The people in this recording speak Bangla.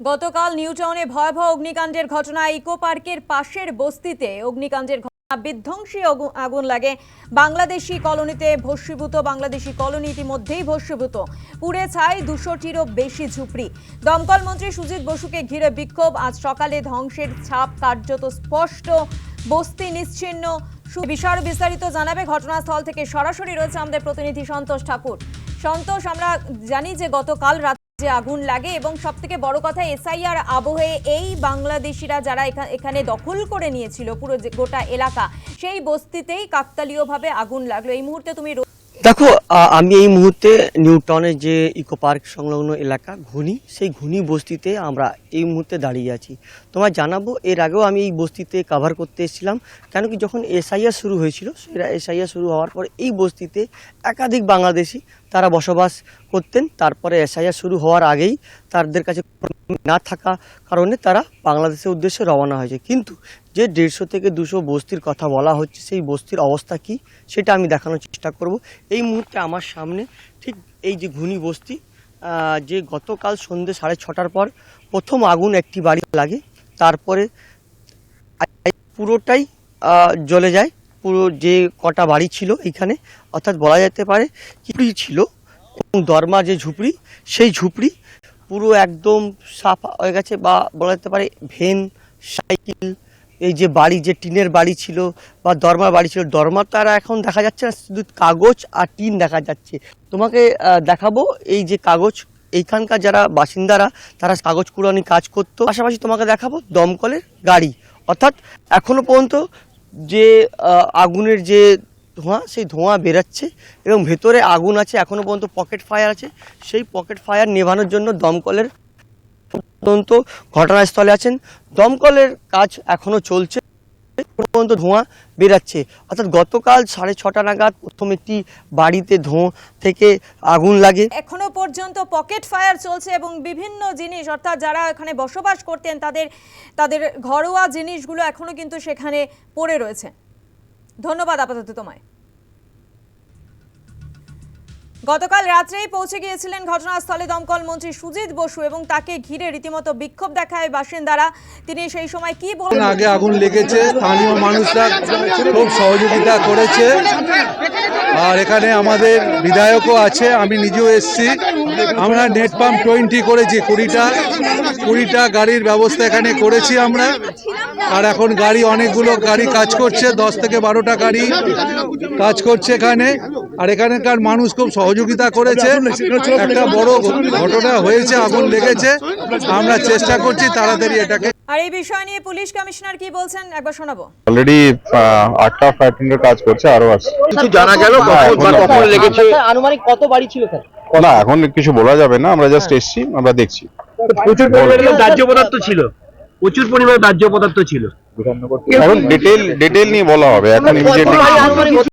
গতকাল নিউটাউনে ভয়াবহ অগ্নিকাণ্ডের ঘটনায় ইকো পার্কের পাশের বস্তিতে অগ্নিকাণ্ডের ঘটনা বিধ্বংসী আগুন লাগে। বাংলাদেশি কলোনিতে ভস্মীভূত বাংলাদেশি কলোনি ইতিমধ্যেই ভস্মীভূত, পুড়ে ছাই 200টিরও বেশি ঝুপড়ি। দমকল মন্ত্রী সুজিত বসুকে ঘিরে বিক্ষোভ। আজ সকালে ধ্বংসের ছাপ কার্যত স্পষ্ট, বস্তি নিশ্চিহ্ন। বিষয়ের বিস্তারিত জানাবে ঘটনাস্থল থেকে সরাসরি রয়েছে আমাদের প্রতিনিধি সন্তোষ ঠাকুর। সন্তোষ, আমরা জানি যে গতকাল রাতে যে আগুন লাগে এবং সবথেকে বড় কথা এসআইআর আবহে এই বাংলাদেশিরা যারা এখানে দখল করে নিয়েছিল পুরো গোটা এলাকা, সেই বস্তিতেই কাকতালীয়ভাবে আগুন লাগলো। এই মুহূর্তে তুমি দেখো, আমি এই মুহূর্তে নিউটাউনের যে ইকো পার্ক সংলগ্ন এলাকা ঘুনি, সেই ঘুনি বস্তিতে আমরা এই মুহূর্তে দাঁড়িয়ে আছি। তোমায় জানাবো, এর আগেও আমি এই বস্তিতে কভার করতে এসেছিলাম। কেন কি, যখন এসআইআর শুরু হয়েছিল, সেটা এসআইআর শুরু হওয়ার পরে এই বস্তিতে একাধিক বাংলাদেশি তারা বসবাস করতেন। তারপরে এসআইআর শুরু হওয়ার আগেই তাদের কাছে না থাকা কারণে তারা বাংলাদেশের উদ্দেশ্যে রওনা হয়েছে। কিন্তু যে 150 থেকে 200 বস্তির কথা বলা হচ্ছে, সেই বস্তির অবস্থা কি সেটা আমি দেখানোর চেষ্টা করব। এই মুহূর্তে আমার সামনে ঠিক এই যে ঘুনি বস্তি, যে গতকাল সন্ধ্যে 6:30টার পর প্রথম আগুন একটি বাড়ি লাগে, তারপরে পুরোটাই জ্বলে যায়। পুরো যে কটা বাড়ি ছিল এইখানে, অর্থাৎ বলা যেতে পারে ঝুপড়ি ছিল এবং দরমা যে ঝুপড়ি, সেই ঝুপড়ি পুরো একদম সাফা হয়ে গেছে, বা বলা যেতে পারে ভ্যান, সাইকেল, এই যে বাড়ি, যে টিনের বাড়ি ছিল বা দরমার বাড়ি ছিল, দরমা তারা এখন দেখা যাচ্ছে না, শুধু কাগজ আর টিন দেখা যাচ্ছে। তোমাকে দেখাবো এই যে কাগজ, এইখানকার যারা বাসিন্দারা তারা কাগজ কুড়ানি কাজ করতো। পাশাপাশি তোমাকে দেখাবো দমকলের গাড়ি, অর্থাৎ এখনো পর্যন্ত যে আগুনের যে ধোঁয়া, সেই ধোঁয়া বেরাচ্ছে এবং ভেতরে আগুন আছে, এখনো পর্যন্ত পকেট ফায়ার আছে। সেই পকেট ফায়ার নেভানোর জন্য দমকলের তদন্ত ঘটনাস্থলে আছেন। দমকলের কাজ এখনো চলছে, পর্যন্ত ধোঁয়া বেরাচ্ছে। অর্থাৎ গতকাল 6:30 নাগাদ প্রথম একটি বাড়িতে ধোঁয়া থেকে আগুন লাগে। এখনো পর্যন্ত পকেট ফায়ার চলছে এবং বিভিন্ন জিনিস, অর্থাৎ যারা এখানে বসবাস করতেন তাদের ঘরোয়া জিনিসগুলো এখনো কিন্তু সেখানে পড়ে রয়েছে। ধন্যবাদ আপাতত তোমায়। গতকাল রাত্রেই পৌঁছে গিয়েছিলেন ঘটনাস্থলে দমকল মন্ত্রী সুজিত বসু এবং তাকে ঘিরে রীতিমতো বিক্ষোভ দেখায় বাসিন্দারা। তিনি সেই সময় কি বলেন? আগে আগুন লেগেছে, স্থানীয় মানুষরা খুব সহযোগিতা করেছে, আর এখানে আমাদের বিধায়কও আছে, আমি নিজেও এসেছি। আমরা নেট পাম্প 20 করেছি, 20টা গাড়ির ব্যবস্থা এখানে করেছি আমরা। আর এখন গাড়ি, অনেকগুলো গাড়ি কাজ করছে, 10 থেকে 12টা গাড়ি কাজ করছে এখানে। আর এখানকার মানুষ খুব সহযোগিতা করেছে। একটা বড় ঘটনা হয়েছে, আগুন লেগেছে, আমরা চেষ্টা করছি তাড়াতাড়ি এটাকে। আর এই বিষয় নিয়ে পুলিশ কমিশনার কি বলছেন একবার শোনাবো। অলরেডি 8টা ফায়ার টেন্ডার কাজ করছে, আরো আছে। কিছু জানা গেল কখন লেগেছে? আনুমানিক কত বাড়ি ছিল স্যার? না, এখন কিছু বলা যাবে না, আমরা জাস্ট এসেছি, আমরা দেখছি। প্রচুর পরিমাণে দাহ্য পদার্থ ছিল, প্রচুর পরিমাণে দাহ্য পদার্থ ছিল। এখন ডিটেল নিয়ে বলা হবে এখন ইমিডিয়েটলি।